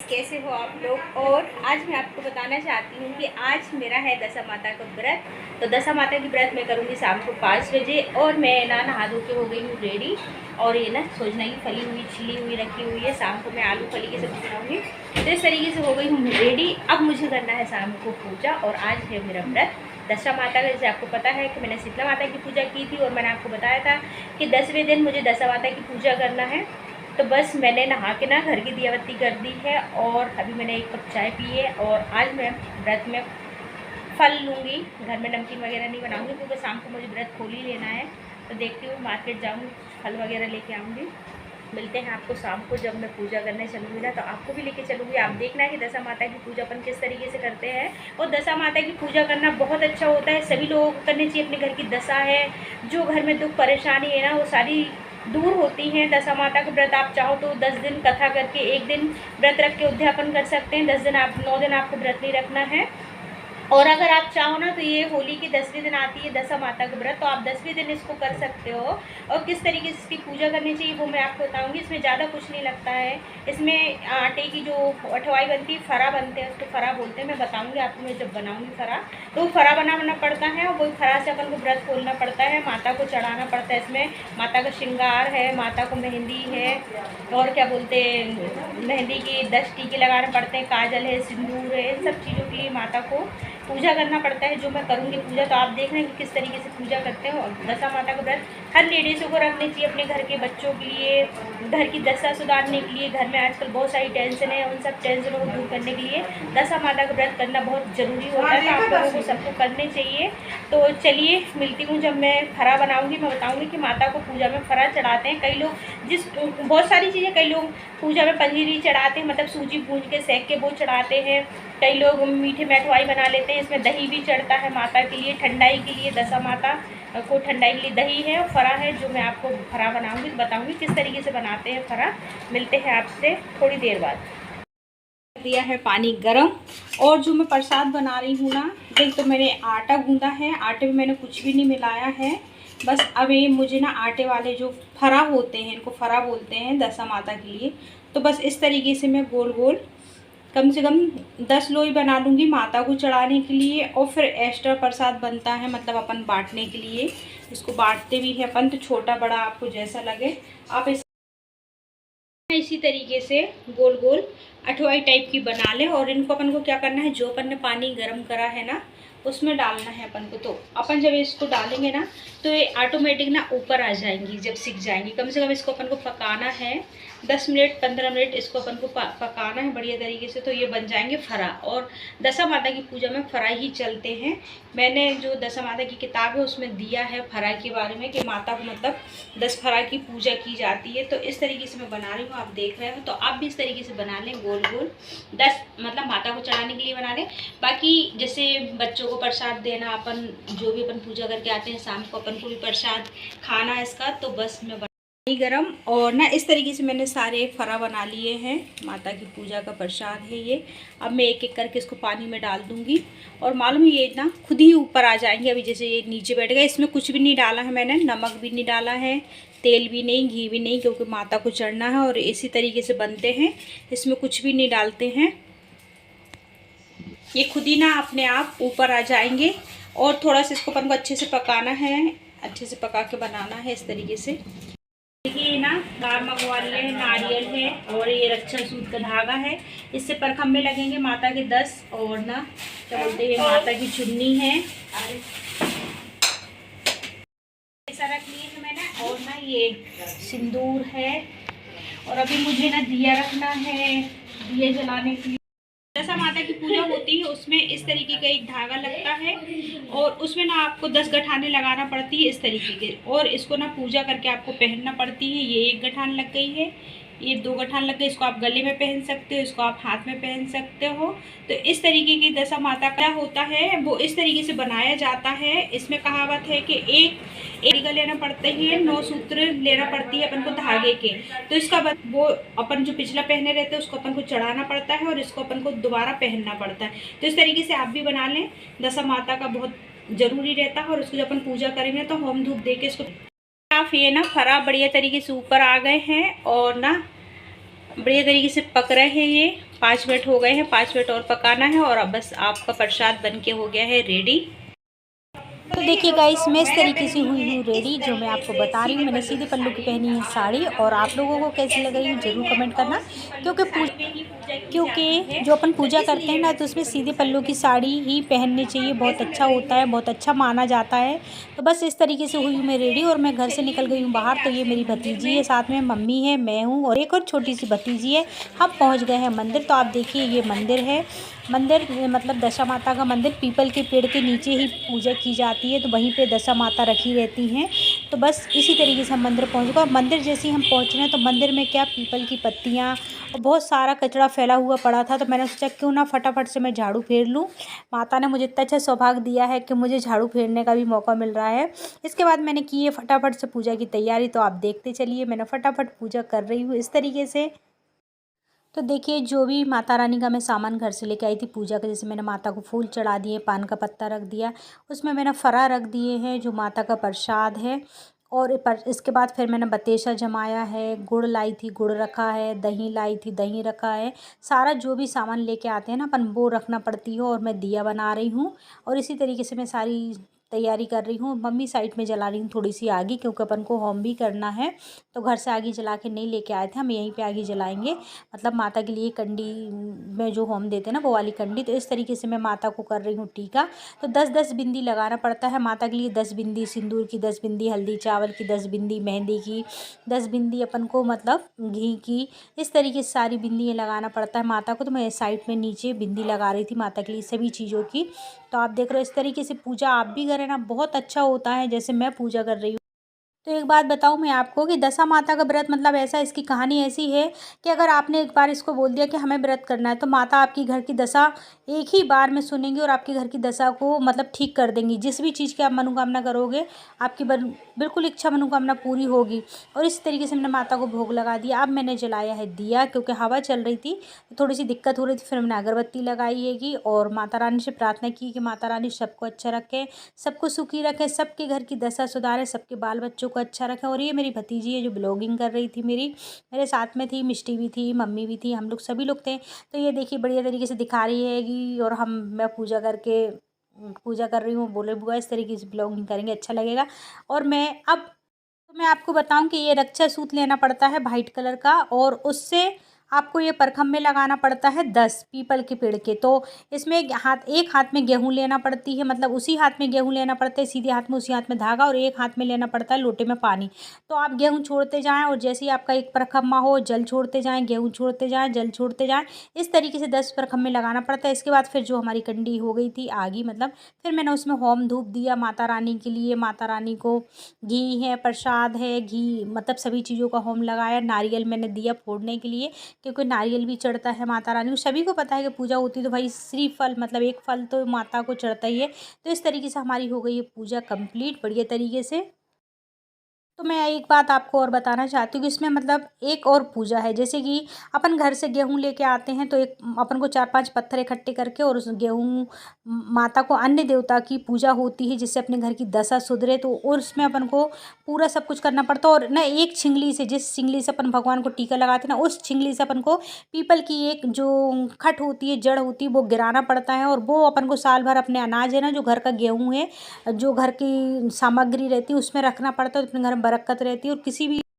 कैसे हो आप लोग। और आज मैं आपको बताना चाहती हूँ कि आज मेरा है दशा माता का व्रत। तो दशा माता की व्रत मैं करूँगी शाम को 5 बजे। और मैं ना नहा धो के हो गई हूँ रेडी। और ये ना सोजना की फली हुई छिली हुई रखी हुई है। शाम को मैं आलू फली की सब्जी बनाऊँगी। तो इस तरीके से हो गई हूँ रेडी। अब मुझे करना है शाम को पूजा। और आज है मेरा व्रत दशा माता का। जैसे आपको पता है कि मैंने शीतला माता की पूजा की थी और मैंने आपको बताया था कि 10वें दिन मुझे दशा माता की पूजा करना है। तो बस मैंने नहा के ना घर की दिया बत्ती कर दी है। और अभी मैंने 1 कप चाय पी है। और आज मैं व्रत में फल लूँगी। घर में नमकीन वगैरह नहीं बनाऊँगी क्योंकि शाम को मुझे व्रत खोल ही लेना है। तो देखती हूँ मार्केट जाऊँगी, फल वगैरह लेके आऊँगी। मिलते हैं आपको शाम को जब मैं पूजा करने चलूँगी ना, तो आपको भी लेके चलूँगी। आप देखना है कि दशा माता की पूजा अपन किस तरीके से करते हैं। और दशा माता की पूजा करना बहुत अच्छा होता है, सभी लोगों को करनी चाहिए। अपने घर की दशा है, जो घर में दुख परेशानी है ना, वो सारी दूर होती हैं। दशा माता का व्रत आप चाहो तो 10 दिन कथा करके 1 दिन व्रत रख के उद्यापन कर सकते हैं। 10 दिन आप 9 दिन आपको व्रत नहीं रखना है। और अगर आप चाहो ना तो ये होली की 10वें दिन आती है दशा माता का व्रत, तो आप 10वें दिन इसको कर सकते हो। और किस तरीके से इसकी पूजा करनी चाहिए वो मैं आपको बताऊंगी। इसमें ज़्यादा कुछ नहीं लगता है। इसमें आटे की जो अठवाई बनती है, फरा बनते हैं, उसको फरा बोलते हैं। मैं बताऊंगी आपको, मैं जब बनाऊंगी फरा तो फरा बनाना पड़ता है। और वही फरा से अपन को व्रत खोलना पड़ता है, माता को चढ़ाना पड़ता है। इसमें माता का श्रृंगार है, माता को मेहंदी है, और क्या बोलते हैं, मेहंदी की 10 टीके लगाने पड़ते हैं, काजल है, सिंदूर है। इन सब चीज़ों के लिए माता को पूजा करना पड़ता है। जो मैं करूँगी पूजा, तो आप देख रहे हैं कि किस तरीके से पूजा करते हैं। और दशा माता का व्रत हर लेडीज़ों को रखनी चाहिए, अपने घर के बच्चों के लिए, घर की दशा सुधारने के लिए। घर में आजकल बहुत सारी टेंशन है, उन सब टेंशनों को दूर करने के लिए दशा माता का व्रत करना बहुत ज़रूरी होता है। तो आप लोगों को सबको करने चाहिए। तो चलिए मिलती हूँ जब मैं फरा बनाऊँगी। मैं बताऊँगी कि माता को पूजा में फरा चढ़ाते हैं कई लोग, बहुत सारी चीज़ें। कई लोग पूजा में पंजीरी चढ़ाते हैं, मतलब सूजी भून के सेक के वो चढ़ाते हैं। कई लोग मीठे मिठवाई बना लेते हैं। इसमें दही भी चढ़ता है माता के लिए, ठंडाई के लिए। दशा माता को ठंडाई के लिए दही है और फरा है, जो मैं आपको फरा बनाऊंगी, बताऊंगी किस तरीके से बनाते हैं फरा। मिलते हैं आपसे थोड़ी देर बाद। दिया है पानी गरम। और जो मैं प्रसाद बना रही हूँ ना, देख, तो मैंने आटा गूंदा है। आटे में मैंने कुछ भी नहीं मिलाया है। बस अब ये मुझे ना आटे वाले जो फरा होते हैं, इनको फरा बोलते हैं दशा माता के लिए। तो बस इस तरीके से मैं गोल गोल कम से कम 10 लोई बना लूँगी माता को चढ़ाने के लिए। और फिर एक्स्ट्रा प्रसाद बनता है, मतलब अपन बांटने के लिए। इसको बांटते भी हैं अपन, तो छोटा बड़ा आपको जैसा लगे आप इसी तरीके से गोल गोल अठवाई टाइप की बना लें। और इनको अपन को क्या करना है, जो अपन ने पानी गर्म करा है ना, उसमें डालना है अपन को। तो अपन जब इसको डालेंगे ना, तो ये ऑटोमेटिक ना ऊपर आ जाएंगी जब सिक जाएंगी। कम से कम इसको अपन को पकाना है 10 मिनट 15 मिनट, इसको अपन को पकाना है बढ़िया तरीके से। तो ये बन जाएंगे फरा। और दशा माता की पूजा में फरा ही चलते हैं। मैंने जो दशा माता की किताब है उसमें दिया है फरा के बारे में, कि माता को मतलब 10 फरा की पूजा की जाती है। तो इस तरीके से मैं बना रही हूँ, आप देख रहे हो। तो आप भी इस तरीके से बना लें गोल गोल 10, मतलब माता को चढ़ाने के लिए बना लें। बाकी जैसे बच्चों को प्रसाद देना, अपन जो भी अपन पूजा करके आते हैं शाम को अपन को भी प्रसाद खाना है इसका। तो बस मैं पानी गरम और ना इस तरीके से मैंने सारे फरा बना लिए हैं। माता की पूजा का प्रसाद है ये। अब मैं एक एक करके इसको पानी में डाल दूंगी। और मालूम ये ना खुद ही ऊपर आ जाएंगे। अभी जैसे ये नीचे बैठ गए, इसमें कुछ भी नहीं डाला है मैंने, नमक भी नहीं डाला है, तेल भी नहीं, घी भी नहीं, क्योंकि माता को चढ़ना है। और इसी तरीके से बनते हैं, इसमें कुछ भी नहीं डालते हैं। ये खुद ही ना अपने आप ऊपर आ जाएंगे। और थोड़ा सा इसको अपन को अच्छे से पकाना है, अच्छे से पका के बनाना है इस तरीके से। देखिए ना, गार मगवाल है, नारियल है, और ये रक्षा सूत का धागा है। इससे परखम्बे लगेंगे माता के 10। और ना क्या बोलते हैं, माता की चुन्नी है, ऐसा रख लिए है मैंने। और ना ये सिंदूर है। और अभी मुझे ना दिया रखना है, दिए जलाने के लिए। दशा माता की पूजा होती है, उसमें इस तरीके का एक धागा लगता है। और उसमें ना आपको 10 गठाने लगाना पड़ती है इस तरीके के। और इसको ना पूजा करके आपको पहनना पड़ती है। ये 1 गठान लग गई है, ये 2 गठान लग गई। इसको आप गले में पहन सकते हो, इसको आप हाथ में पहन सकते हो। तो इस तरीके की दशा माता का होता है, वो इस तरीके से बनाया जाता है। इसमें कहावत है कि एक का लेना पड़ते हैं, 9 सूत्र लेना पड़ती है अपन को धागे के। तो इसका वो अपन जो पिछला पहने रहते हैं उसको अपन को चढ़ाना पड़ता है, और इसको अपन को दोबारा पहनना पड़ता है। तो इस तरीके से आप भी बना लें। दशा माता का बहुत जरूरी रहता है। और उसको जब अपन पूजा करेंगे तो होम धूप दे के इसको आप ये ना फरा बढ़िया तरीके से ऊपर आ गए हैं। और ना बढ़िया तरीके से पक रहे हैं ये। 5 मिनट हो गए हैं, 5 मिनट और पकाना है और अब बस आपका प्रसाद बन के हो गया है रेडी। तो देखिए गाइस, मैं इस तरीके से हुई हूँ रेडी, जो मैं आपको बता रही हूँ। मैंने सीधे पल्लू की पहनी है साड़ी, और आप लोगों को कैसी लग रही है ज़रूर कमेंट करना। क्योंकि जो अपन पूजा करते हैं ना, तो उसमें सीधे पल्लू की साड़ी ही पहननी चाहिए, बहुत अच्छा होता है, बहुत अच्छा माना जाता है। तो बस इस तरीके से हुई हूँ मैं रेडी, और मैं घर से निकल गई हूँ बाहर। तो ये मेरी भतीजी है, साथ में मम्मी है, मैं हूँ और एक और छोटी सी भतीजी है। हम पहुँच गए हैं मंदिर। तो आप देखिए, ये मंदिर है। मंदिर मतलब दशा माता का मंदिर, पीपल के पेड़ के नीचे ही पूजा की जाती है, तो वहीं पे दशा माता रखी रहती हैं। तो बस इसी तरीके से हम मंदिर पहुँच गए। और मंदिर जैसे ही हम पहुँच रहे हैं, तो मंदिर में क्या, पीपल की पत्तियाँ और बहुत सारा कचरा फैला हुआ पड़ा था। तो मैंने सोचा क्यों ना फटाफट से मैं झाड़ू फेर लूँ। माता ने मुझे इतना अच्छा सौभाग्य दिया है कि मुझे झाड़ू फेरने का भी मौका मिल रहा है। इसके बाद मैंने की है फटाफट से पूजा की तैयारी। तो आप देखते चलिए, मैंने फटाफट पूजा कर रही हूँ इस तरीके से। तो देखिए, जो भी माता रानी का मैं सामान घर से लेके आई थी पूजा का, जैसे मैंने माता को फूल चढ़ा दिए, पान का पत्ता रख दिया, उसमें मैंने फरा रख दिए हैं जो माता का प्रसाद है। और इसके बाद फिर मैंने बतेसा जमाया है, गुड़ लाई थी, गुड़ रखा है, दही लाई थी, दही रखा है। सारा जो भी सामान लेके आते हैं ना अपन, वो रखना पड़ती है। और मैं दिया बना रही हूँ, और इसी तरीके से मैं सारी तैयारी कर रही हूँ। मम्मी साइड में जला रही हूँ थोड़ी सी आगी, क्योंकि अपन को होम भी करना है। तो घर से आगी जला के नहीं लेके आए थे, हम यहीं पे आगी जलाएंगे। मतलब माता के लिए कंडी में जो होम देते हैं ना, वो वाली कंडी। तो इस तरीके से मैं माता को कर रही हूँ टीका। तो 10-10 बिंदी लगाना पड़ता है माता के लिए। 10 बिंदी सिंदूर की, 10 बिंदी हल्दी चावल की, 10 बिंदी मेहंदी की, 10 बिंदी अपन को मतलब घी की। इस तरीके से सारी बिंदियाँ लगाना पड़ता है माता को। तो मैं साइड में नीचे बिंदी लगा रही थी माता के लिए सभी चीज़ों की। तो आप देख रहे हो, इस तरीके से पूजा आप भी करें ना, बहुत अच्छा होता है जैसे मैं पूजा कर रही हूँ। तो एक बात बताऊँ मैं आपको कि दशा माता का व्रत मतलब ऐसा, इसकी कहानी ऐसी है कि अगर आपने एक बार इसको बोल दिया कि हमें व्रत करना है, तो माता आपकी घर की दशा एक ही बार में सुनेंगी और आपके घर की दशा को मतलब ठीक कर देंगी। जिस भी चीज़ की आप मनोकामना करोगे, आपकी बिल्कुल इच्छा मनोकामना पूरी होगी। और इस तरीके से मैंने माता को भोग लगा दिया। अब मैंने जलाया है दिया, क्योंकि हवा चल रही थी तो थोड़ी सी दिक्कत हो रही थी। फिर मैंने अगरबत्ती लगाई हैगी और माता रानी से प्रार्थना की कि माता रानी सबको अच्छा रखे, सबको सुखी रखे, सबके घर की दशा सुधारे, सबके बाल बच्चों को अच्छा रखे। और ये मेरी भतीजी है जो ब्लॉगिंग कर रही थी, मेरे साथ में थी, मिष्टी भी थी, मम्मी भी थी, हम लोग सभी लोग थे। तो ये देखिए बढ़िया तरीके से दिखा रही हैगी, और मैं पूजा कर रही हूँ। बोले बुआ इस तरीके से ब्लॉगिंग करेंगे अच्छा लगेगा। और मैं आपको बताऊं कि ये रक्षा सूत लेना पड़ता है वाइट कलर का, और उससे आपको ये परखम में लगाना पड़ता है 10 पीपल के पेड़ के। तो इसमें एक हाथ में गेहूं लेना पड़ती है, मतलब उसी हाथ में गेहूं लेना पड़ता है, सीधे हाथ में उसी हाथ में धागा, और एक हाथ में लेना पड़ता है लोटे में पानी। तो आप गेहूं छोड़ते जाएं, और जैसे ही आपका एक परखम्मा हो, जल छोड़ते जाएं, गेहूं छोड़ते जाएं, जल छोड़ते जाएं। इस तरीके से 10 परखम्मे लगाना पड़ता है। इसके बाद फिर जो हमारी कंडी हो गई थी आगी, मतलब फिर मैंने उसमें होम धूप दिया माता रानी के लिए। माता रानी को घी है, प्रसाद है, घी मतलब सभी चीज़ों का होम लगाया। नारियल मैंने दिया फोड़ने के लिए, क्योंकि नारियल भी चढ़ता है माता रानी को। सभी को पता है कि पूजा होती है तो भाई श्रीफल मतलब एक फल तो माता को चढ़ता ही है। तो इस तरीके से हमारी हो गई है पूजा कंप्लीट बढ़िया तरीके से। तो मैं एक बात आपको और बताना चाहती हूँ कि इसमें मतलब एक और पूजा है। जैसे कि अपन घर से गेहूँ लेके आते हैं, तो एक अपन को 4-5 पत्थर इकट्ठे करके, और उस गेहूँ माता को अन्य देवता की पूजा होती है जिससे अपने घर की दशा सुधरे। तो और उसमें अपन को पूरा सब कुछ करना पड़ता है। और ना एक छिंगली से, जिस छिंगली से अपन भगवान को टीका लगाते हैं ना, उस छिंगली से अपन को पीपल की एक जो खट होती है, जड़ होती है, वो गिराना पड़ता है। और वो अपन को साल भर अपने अनाज है ना, जो घर का गेहूँ है, जो घर की सामग्री रहती है, उसमें रखना पड़ता है। तो अपने घर में बरकत रहती है। और किसी भी